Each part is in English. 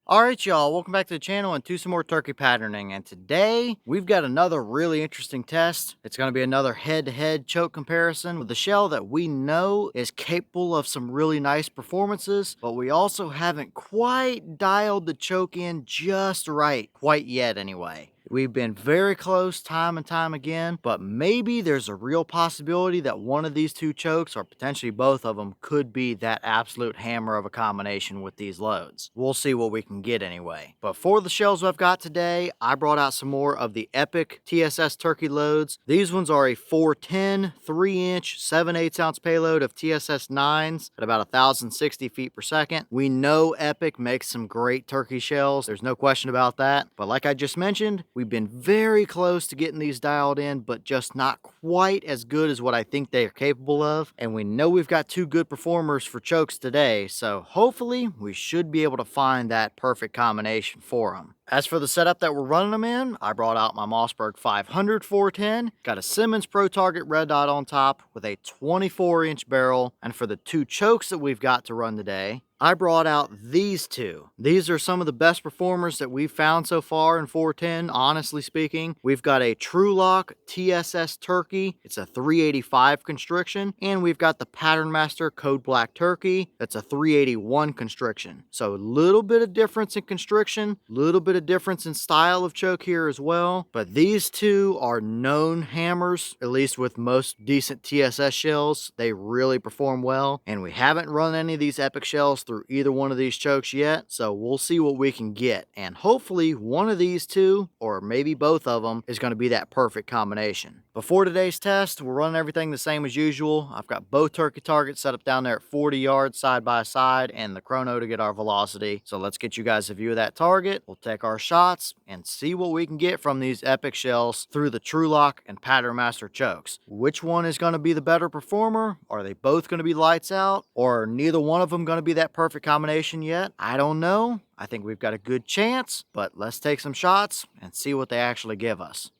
Alright y'all, welcome back to the channel and to some more turkey patterning, and today we've got another really interesting test. It's going to be another head-to-head choke comparison with a shell that we know is capable of some really nice performances, but we also haven't quite dialed the choke in just right, quite yet anyway. We've been very close time and time again, but maybe there's a real possibility that one of these two chokes, or potentially both of them, could be that absolute hammer of a combination with these loads. We'll see what we can get anyway. But for the shells I've got today, I brought out some more of the Epic TSS turkey loads. These ones are a 410, 3-inch, 7/8 ounce payload of TSS 9s at about 1,060 feet per second. We know Epic makes some great turkey shells. There's no question about that. But like I just mentioned, we've been very close to getting these dialed in, but just not quite as good as what I think they are capable of. And we know we've got two good performers for chokes today, so hopefully we should be able to find that perfect combination for them. As for the setup that we're running them in, I brought out my Mossberg 500 410, got a Simmons Pro Target red dot on top with a 24-inch barrel, and for the two chokes that we've got to run today, I brought out these two. These are some of the best performers that we've found so far in 410, honestly speaking. We've got a Trulock TSS Turkey. It's a 385 constriction. And we've got the Patternmaster Code Black Turkey. That's a 381 constriction. So a little bit of difference in constriction, a little bit of difference in style of choke here as well. But these two are known hammers, at least with most decent TSS shells. They really perform well. And we haven't run any of these Epic shells through either one of these chokes yet, so we'll see what we can get, and hopefully one of these two, or maybe both of them, is going to be that perfect combination. Before today's test, we're running everything the same as usual. I've got both turkey targets set up down there at 40 yards side by side and the chrono to get our velocity. So let's get you guys a view of that target. We'll take our shots and see what we can get from these Epic shells through the Trulock and Patternmaster chokes. Which one is going to be the better performer? Are they both going to be lights out? Or are neither one of them going to be that perfect combination yet? I don't know. I think we've got a good chance, but let's take some shots and see what they actually give us.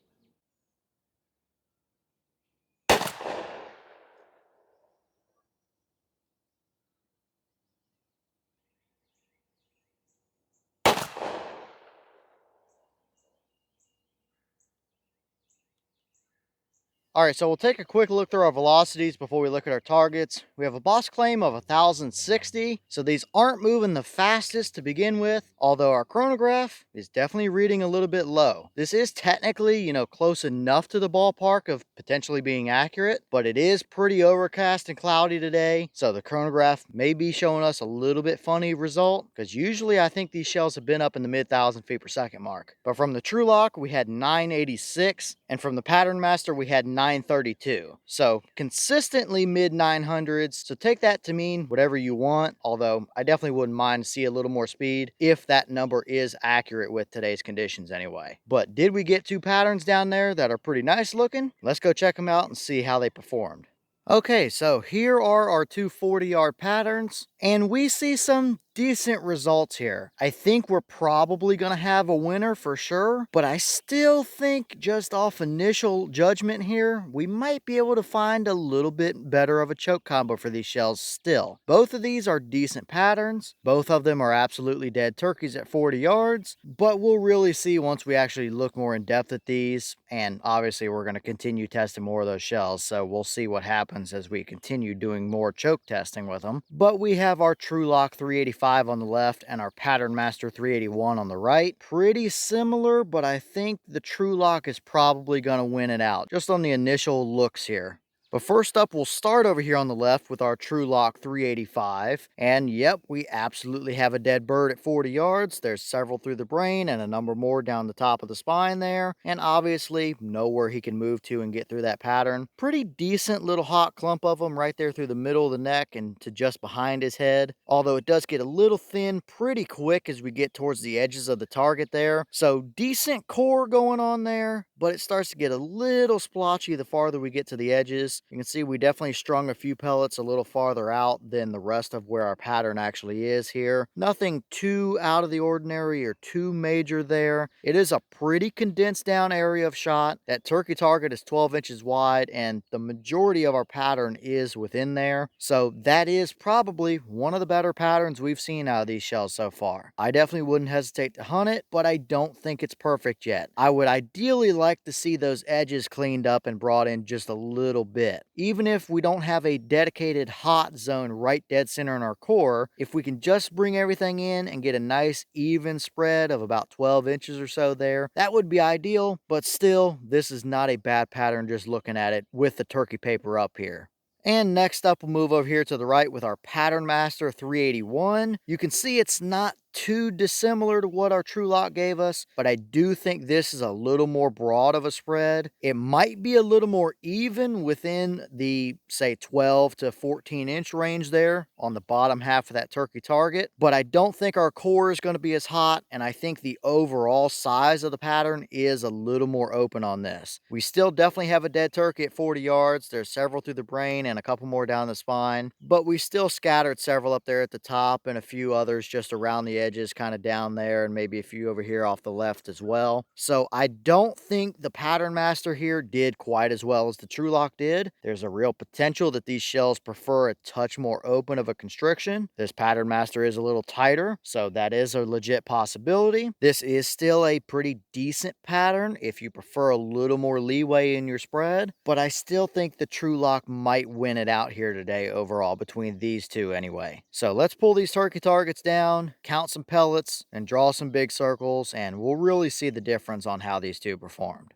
All right, so we'll take a quick look through our velocities before we look at our targets. We have a boss claim of 1,060, so these aren't moving the fastest to begin with, although our chronograph is definitely reading a little bit low. This is technically, close enough to the ballpark of potentially being accurate, but it is pretty overcast and cloudy today, so the chronograph may be showing us a little bit funny result, because usually I think these shells have been up in the mid-1,000 feet per second mark. But from the Trulock, we had 986, and from the Patternmaster, we had 932. So consistently mid 900s. So take that to mean whatever you want, although I definitely wouldn't mind to see a little more speed if that number is accurate with today's conditions anyway. But did we get two patterns down there that are pretty nice looking? Let's go check them out and see how they performed. Okay, so here are our two 40-yard patterns, and we see some decent results here. I think we're probably going to have a winner for sure, but I still think just off initial judgment here, we might be able to find a little bit better of a choke combo for these shells still. Both of these are decent patterns. Both of them are absolutely dead turkeys at 40 yards, but we'll really see once we actually look more in depth at these, and obviously we're going to continue testing more of those shells, so we'll see what happens as we continue doing more choke testing with them. But we have our Trulock 385 on the left and our Patternmaster 381 on the right. Pretty similar, but I think the Trulock is probably going to win it out, just on the initial looks here. But first up, we'll start over here on the left with our Trulock 385. And yep, we absolutely have a dead bird at 40 yards. There's several through the brain and a number more down the top of the spine there. And obviously, know where he can move to and get through that pattern. Pretty decent little hot clump of them right there through the middle of the neck and to just behind his head. Although it does get a little thin pretty quick as we get towards the edges of the target there. So decent core going on there. but it starts to get a little splotchy the farther we get to the edges. You can see we definitely strung a few pellets a little farther out than the rest of where our pattern actually is here. Nothing too out of the ordinary or too major there. It is a pretty condensed down area of shot. That turkey target is 12 inches wide, and the majority of our pattern is within there. So that is probably one of the better patterns we've seen out of these shells so far. I definitely wouldn't hesitate to hunt it, but I don't think it's perfect yet. I would ideally like to see those edges cleaned up and brought in just a little bit. Even if we don't have a dedicated hot zone right dead center in our core, if we can just bring everything in and get a nice even spread of about 12 inches or so there, that would be ideal. But still, this is not a bad pattern just looking at it with the turkey paper up here. And next up, we'll move over here to the right with our Patternmaster 381. You can see it's not too dissimilar to what our Trulock gave us, but I do think this is a little more broad of a spread. It might be a little more even within the, say, 12 to 14 inch range there on the bottom half of that turkey target, but I don't think our core is going to be as hot, and I think the overall size of the pattern is a little more open on this. We still definitely have a dead turkey at 40 yards. There's several through the brain and a couple more down the spine, but we still scattered several up there at the top and a few others just around the edges, kind of down there, and maybe a few over here off the left as well. So I don't think the Patternmaster here did quite as well as the Trulock did. There's a real potential that these shells prefer a touch more open of a constriction. This Patternmaster is a little tighter, so that is a legit possibility. This is still a pretty decent pattern if you prefer a little more leeway in your spread, but I still think the Trulock might win it out here today overall between these two anyway. So let's pull these turkey targets down, count some pellets, and draw some big circles, and we'll really see the difference on how these two performed.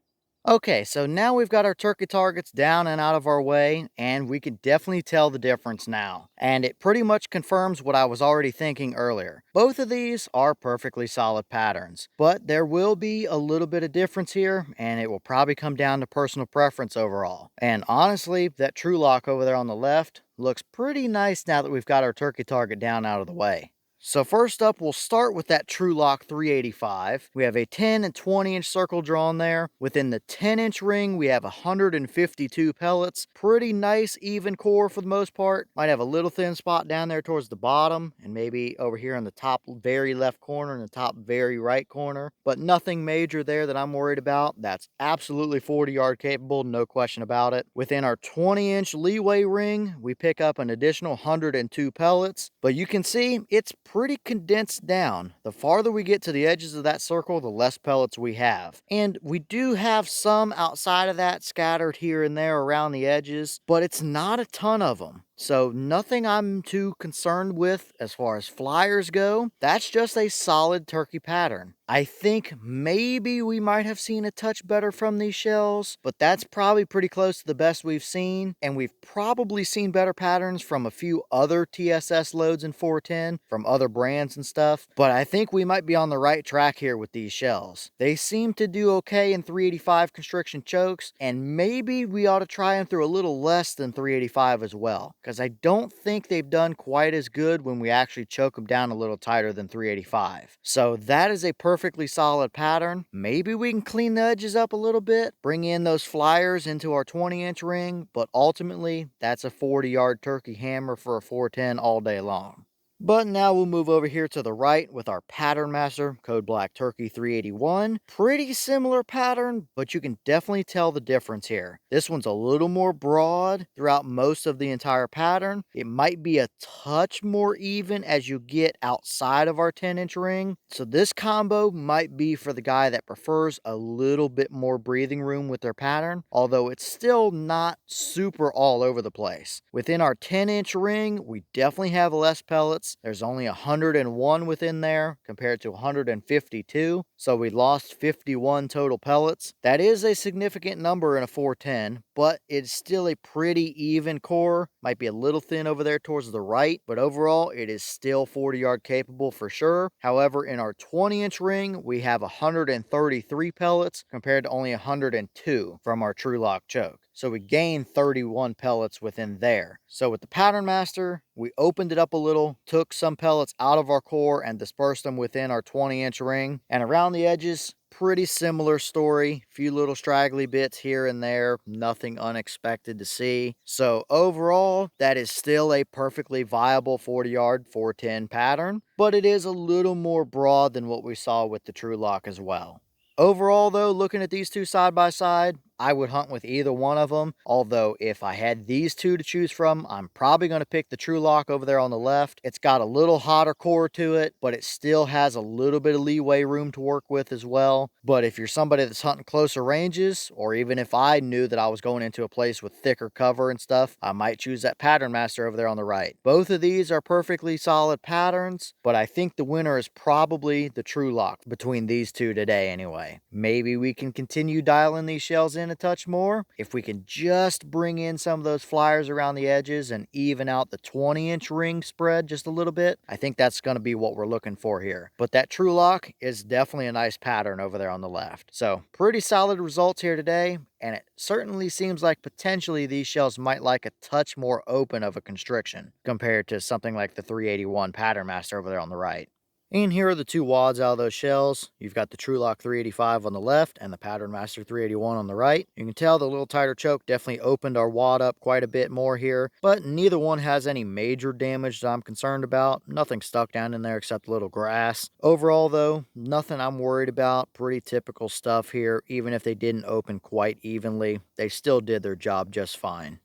Okay, so now we've got our turkey targets down and out of our way, and we can definitely tell the difference now. And it pretty much confirms what I was already thinking earlier. Both of these are perfectly solid patterns, but there will be a little bit of difference here, and it will probably come down to personal preference overall. And honestly, that Trulock over there on the left looks pretty nice now that we've got our turkey target down out of the way. So first up, we'll start with that Trulock 385. We have a 10 and 20 inch circle drawn there. Within the 10 inch ring, we have 152 pellets. Pretty nice even core for the most part. Might have a little thin spot down there towards the bottom, and maybe over here in the top very left corner and the top very right corner, but nothing major there that I'm worried about. That's absolutely 40 yard capable, no question about it. Within our 20 inch leeway ring, we pick up an additional 102 pellets, but you can see it's pretty condensed down. The farther we get to the edges of that circle, the less pellets we have. And we do have some outside of that scattered here and there around the edges, but it's not a ton of them. So nothing I'm too concerned with as far as flyers go. That's just a solid turkey pattern. I think maybe we might have seen a touch better from these shells, but that's probably pretty close to the best we've seen. And we've probably seen better patterns from a few other TSS loads in 410 from other brands and stuff. But I think we might be on the right track here with these shells. They seem to do okay in 385 constriction chokes, and maybe we ought to try them through a little less than 385 as well, because I don't think they've done quite as good when we actually choke them down a little tighter than 385. So that is a perfectly solid pattern. Maybe we can clean the edges up a little bit, bring in those flyers into our 20 inch ring, but ultimately that's a 40 yard turkey hammer for a 410 all day long. But now we'll move over here to the right with our Patternmaster Code Black Turkey 381. Pretty similar pattern, but you can definitely tell the difference here. This one's a little more broad throughout most of the entire pattern. It might be a touch more even as you get outside of our 10 inch ring. So this combo might be for the guy that prefers a little bit more breathing room with their pattern, although it's still not super all over the place. Within our 10 inch ring, we definitely have less pellets. There's only 101 within there compared to 152, so we lost 51 total pellets. That is a significant number in a 410, but it's still a pretty even core. Might be a little thin over there towards the right, but overall it is still 40 yard capable for sure. However, in our 20 inch ring, we have 133 pellets compared to only 102 from our Trulock choke. so we gained 31 pellets within there. So with the Patternmaster, we opened it up a little, took some pellets out of our core and dispersed them within our 20-inch ring. And around the edges, pretty similar story. Few little straggly bits here and there, nothing unexpected to see. So overall, that is still a perfectly viable 40-yard 410 pattern, but it is a little more broad than what we saw with the Trulock as well. Overall though, looking at these two side by side, I would hunt with either one of them. Although if I had these two to choose from, I'm probably going to pick the Trulock over there on the left. It's got a little hotter core to it, but it still has a little bit of leeway room to work with as well. But if you're somebody that's hunting closer ranges, or even if I knew that I was going into a place with thicker cover and stuff, I might choose that Patternmaster over there on the right. Both of these are perfectly solid patterns, but I think the winner is probably the Trulock between these two today anyway. Maybe we can continue dialing these shells in a touch more if we can just bring in some of those flyers around the edges and even out the 20-inch ring spread just a little bit. I think that's going to be what we're looking for here. But that Trulock is definitely a nice pattern over there on the left. So pretty solid results here today, and it certainly seems like potentially these shells might like a touch more open of a constriction compared to something like the 381 Patternmaster over there on the right. And here are the two wads out of those shells. You've got the Trulock 385 on the left and the Patternmaster 381 on the right. You can tell the little tighter choke definitely opened our wad up quite a bit more here, but neither one has any major damage that I'm concerned about. Nothing stuck down in there except a little grass. Overall though, nothing I'm worried about. Pretty typical stuff here. Even if they didn't open quite evenly, they still did their job just fine.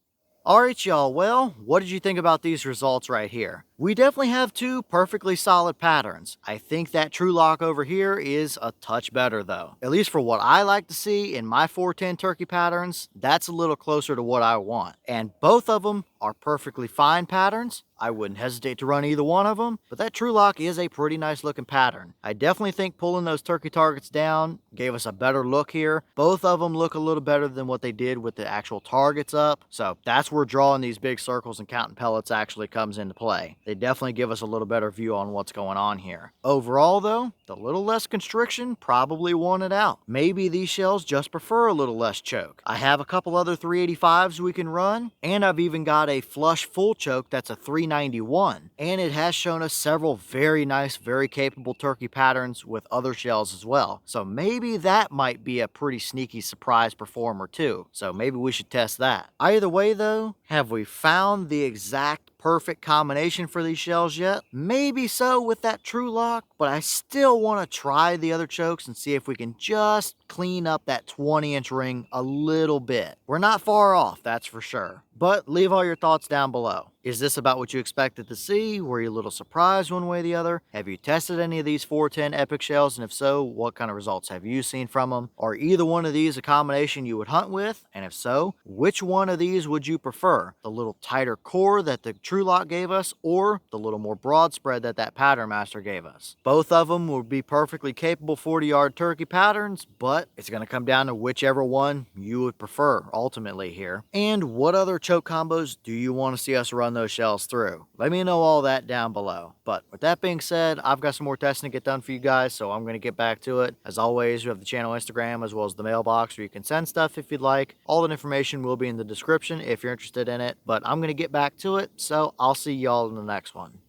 Alright y'all, well, what did you think about these results right here? We definitely have two perfectly solid patterns. I think that Trulock over here is a touch better though. At least for what I like to see in my 410 turkey patterns, that's a little closer to what I want. And both of them are perfectly fine patterns. I wouldn't hesitate to run either one of them, but that Trulock is a pretty nice looking pattern. I definitely think pulling those turkey targets down gave us a better look here. Both of them look a little better than what they did with the actual targets up. So that's where drawing these big circles and counting pellets actually comes into play. They definitely give us a little better view on what's going on here. Overall though, the little less constriction probably won it out. Maybe these shells just prefer a little less choke. I have a couple other 385s we can run, and I've even got a flush full choke that's a 391, and it has shown us several very nice, very capable turkey patterns with other shells as well. So maybe that might be a pretty sneaky surprise performer too. So maybe we should test that. Either way though, have we found the exact perfect combination for these shells yet? Maybe so with that Trulock, but I still want to try the other chokes and see if we can just clean up that 20-inch ring a little bit. We're not far off, that's for sure. But leave all your thoughts down below. Is this about what you expected to see? Were you a little surprised one way or the other? Have you tested any of these 410 Epic shells? And if so, what kind of results have you seen from them? Are either one of these a combination you would hunt with? And if so, which one of these would you prefer? The little tighter core that the Trulock gave us, or the little more broad spread that Patternmaster gave us? Both of them would be perfectly capable 40-yard turkey patterns, but it's going to come down to whichever one you would prefer ultimately here. And what other choke combos do you want to see us run those shells through? Let me know all that down below. But with that being said, I've got some more testing to get done for you guys, so I'm going to get back to it. As always, we have the channel Instagram as well as the mailbox where you can send stuff if you'd like. All that information will be in the description if you're interested in it, but I'm going to get back to it, so I'll see y'all in the next one.